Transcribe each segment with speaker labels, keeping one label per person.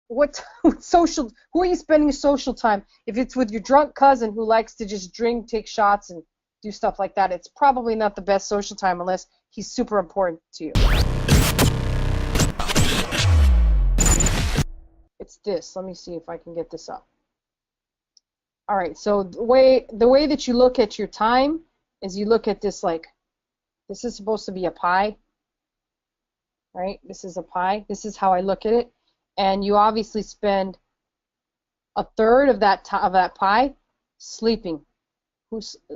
Speaker 1: what social? Who are you spending your social time? If it's with your drunk cousin who likes to just drink, take shots, and do stuff like that, it's probably not the best social time unless he's super important to you. It's this. Let me see if I can get this up. All right. So the way that you look at your time is you look at this like this is supposed to be a pie, right? This is a pie. This is how I look at it, and you obviously spend a third of that pie sleeping.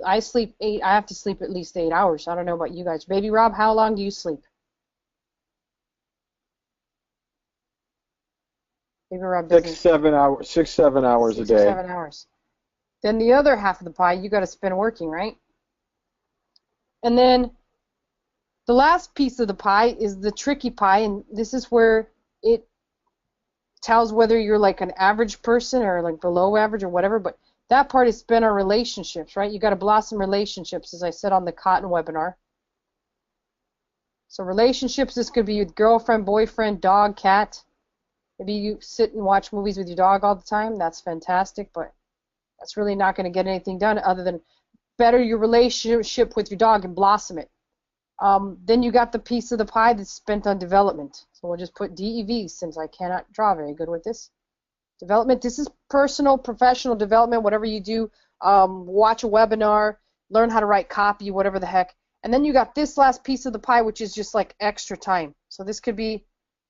Speaker 1: I sleep 8. I have to sleep at least 8 hours. I don't know about you guys. Baby Rob, how long do you sleep? Baby Rob doesn't.
Speaker 2: 6-7 hours. 6-7 hours a day.
Speaker 1: 7 hours. Then the other half of the pie you got to spend working, right? And then the last piece of the pie is the tricky pie, and this is where it tells whether you're like an average person or like below average or whatever, but that part is spent on relationships, right? You got to blossom relationships, as I said on the cotton webinar. So relationships, this could be with girlfriend, boyfriend, dog, cat. Maybe you sit and watch movies with your dog all the time. That's fantastic, but that's really not going to get anything done other than better your relationship with your dog and blossom it. Then you got the piece of the pie that's spent on development. So we'll just put DEV since I cannot draw very good with this. Development, this is personal, professional development, whatever you do. Watch a webinar, learn how to write copy, whatever the heck. And then you got this last piece of the pie, which is just like extra time. So this could be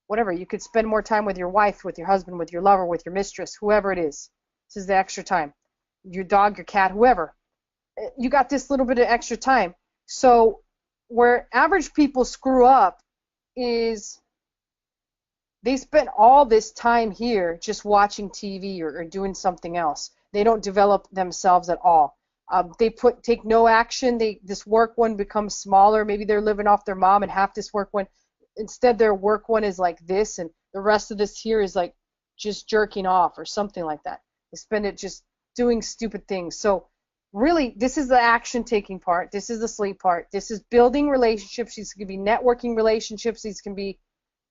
Speaker 1: whatever. You could spend more time with your wife, with your husband, with your lover, with your mistress, whoever it is. This is the extra time. Your dog, your cat, whoever. You got this little bit of extra time. So where average people screw up is they spend all this time here just watching TV or doing something else. They don't develop themselves at all. They take no action. This work one becomes smaller. Maybe they're living off their mom and half this work one. Instead, their work one is like this, and the rest of this here is like just jerking off or something like that. They spend it just doing stupid things. So really, this is the action-taking part. This is the sleep part. This is building relationships. These can be networking relationships. These can be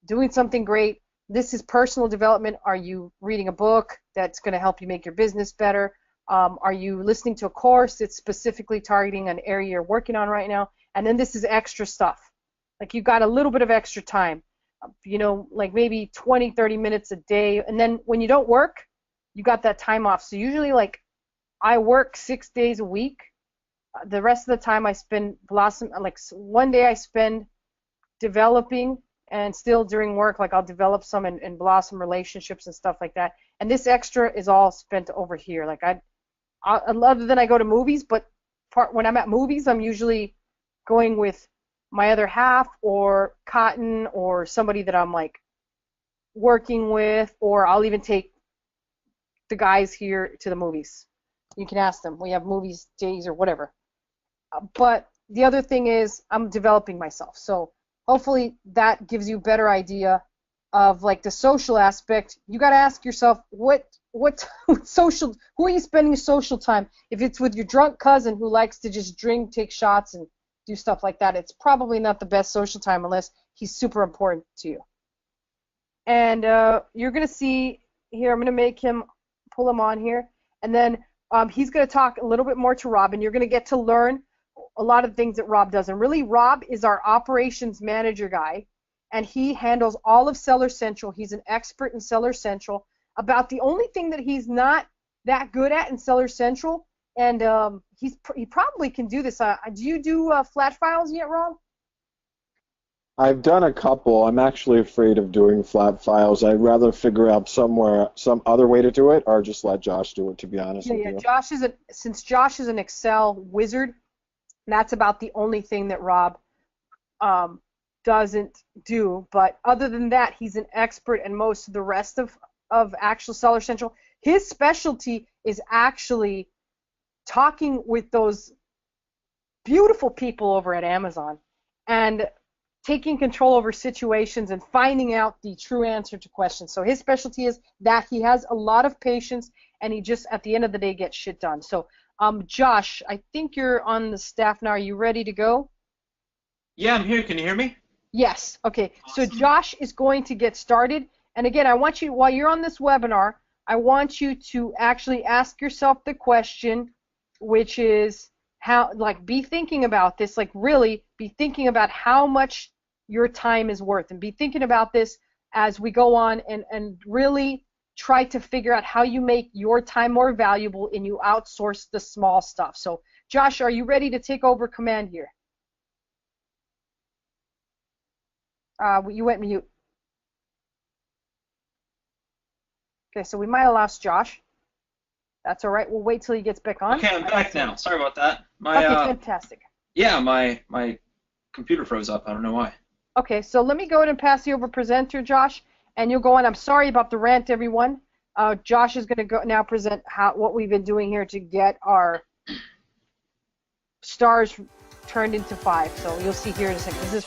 Speaker 1: doing something great. This is personal development. Are you reading a book that's going to help you make your business better? Are you listening to a course that's specifically targeting an area you're working on right now? And then this is extra stuff. Like you've got a little bit of extra time, like maybe 20, 30 minutes a day. And then when you don't work, you got that time off. So usually like I work 6 days a week. The rest of the time I spend one day I spend developing, and still during work, like I'll develop some and blossom relationships and stuff like that. And this extra is all spent over here. Like other than I go to movies, but when I'm at movies, I'm usually going with my other half or Cotton or somebody that I'm like working with, or I'll even take the guys here to the movies. You can ask them. We have movies days or whatever. But the other thing is I'm developing myself. So hopefully that gives you a better idea of like the social aspect. You got to ask yourself what social, who are you spending your social time? If it's with your drunk cousin who likes to just drink, take shots, and do stuff like that, it's probably not the best social time unless he's super important to you. And you're going to see here, I'm going to make him, pull him on here, and then he's going to talk a little bit more to Rob, and you're going to get to learn a lot of things that Rob does. And really, Rob is our operations manager guy, and he handles all of Seller Central. He's an expert in Seller Central. About the only thing that he's not that good at in Seller Central, and he probably can do this. Do you do flat files yet, Rob?
Speaker 2: I've done a couple. I'm actually afraid of doing flat files. I'd rather figure out some other way to do it, or just let Josh do it, to be honest with you.
Speaker 1: Since Josh is an Excel wizard, that's about the only thing that Rob doesn't do. But other than that, he's an expert in most of the rest of actual Seller Central. His specialty is actually talking with those beautiful people over at Amazon and taking control over situations and finding out the true answer to questions. So his specialty is that he has a lot of patience, and he just, at the end of the day, gets shit done. So, Josh, I think you're on the staff now. Are you ready to go?
Speaker 3: Yeah, I'm here. Can you hear me?
Speaker 1: Yes. Okay.
Speaker 3: Awesome.
Speaker 1: So Josh is going to get started, And again, I want you, while you're on this webinar, I want you to actually ask yourself the question, which is how, like, be thinking about this, like really be thinking about how much your time is worth, and be thinking about this as we go on, and really try to figure out how you make your time more valuable and you outsource the small stuff. So Josh, are you ready to take over command here? You went mute. Okay, so we might have lost Josh. That's all right. We'll wait till he gets back on.
Speaker 3: Okay, I'm back now. Sorry about that.
Speaker 1: Okay, fantastic.
Speaker 3: Yeah, my computer froze up. I don't know why.
Speaker 1: Okay, so let me go ahead and pass you over presenter, Josh, and you'll go on. I'm sorry about the rant, everyone. Josh is going to go now present what we've been doing here to get our stars turned into 5. So you'll see here in a second. This is